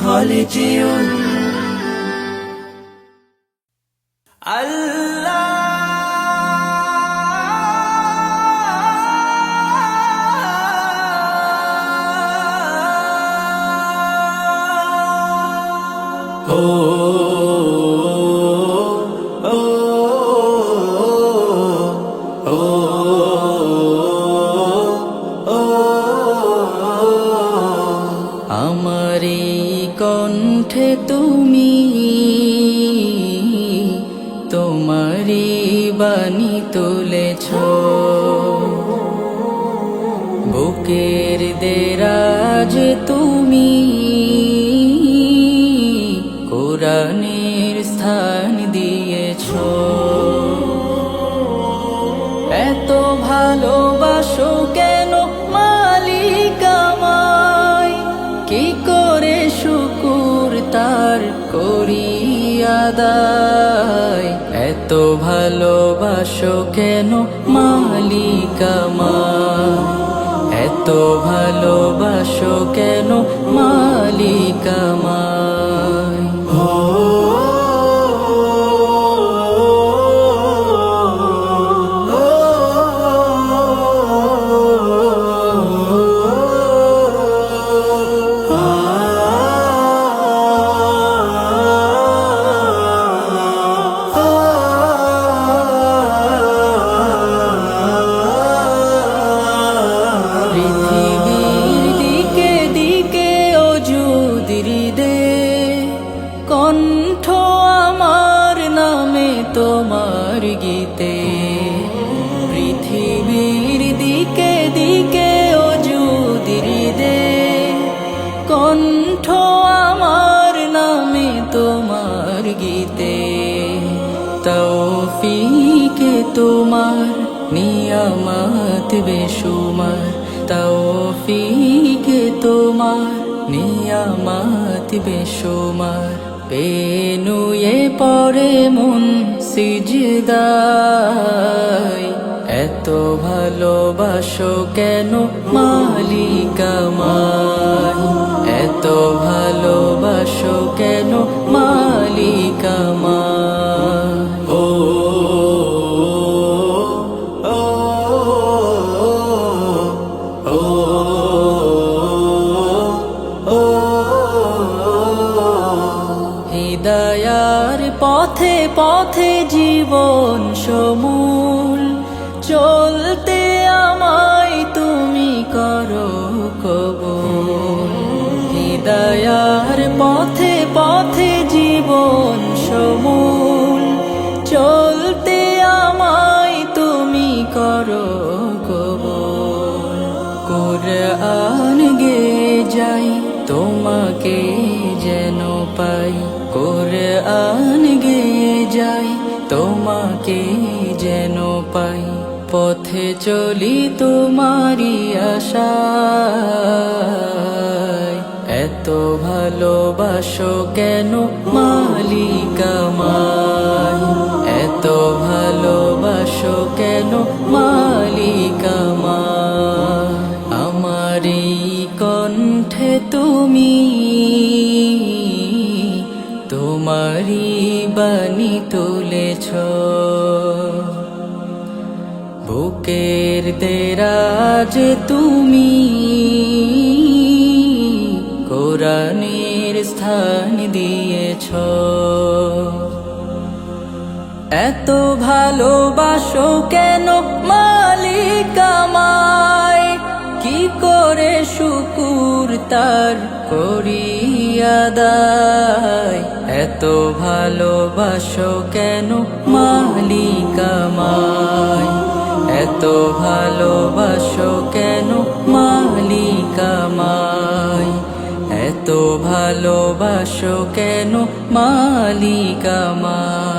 خالديون আমারি কণ্ঠে তুমি তোমারি বাণী তুলেছ, বুকের দেরাজ তুমি কোরআনের স্থান দিয়েছ। এত ভালোবাসো কেন মালিক আমায়, কি করে শুকুর তার করি আদায়। এত ভালোবাসো কেন মালিক আমায়, এত ভালোবাসো কেন মালিক আমায়। কণ্ঠ আমার নামে তোমার গীতে, পৃথিবীর দিকে দিকে ওজুদির দে। কণ্ঠ আমার নামে তোমার গীতে, তৌফিকে তোমার নিয়ামত বেশুমার, তৌফিকে তোমার নিয়ামত বেশুমার। পেনুয়ে পড়ে মন সিজদায়, এত ভালোবাসো কেন মালিক আমায়, এত ভালোবাসো কেন মালিক আমায়। ও হিদায়ার পথে পথে জীবন সমূল, চলতে আমায় তুমি করো কবুল। হিদায়ার পথে পথে জীবন সমূল, চলতে আমায় তুমি করো কবুল। কুরআন গে যাই তোমাকে যেন পাই, কুরআন গে যাই তোমাকে যেন পাই। পথে চলি তোমারি আশায়, এত ভালোবাসো কেন মালিক আমায়, এত ভালোবাসো কেন মালিক আমায়। আমারি কণ্ঠে তুমি তোমারি বাণী তুলেছ, বুকের দেরাজ তুমি কোরআনের স্থান দিয়েছ। এত ভালোবাসো কেন মালিক আমায়, কি করে শুকুর তার করি আদায়। এত ভালোবাসো কেন মালিক আমায়, এত ভালোবাসো কেন মালিক আমায়, এত ভালোবাসো কেন মালিক আমায়।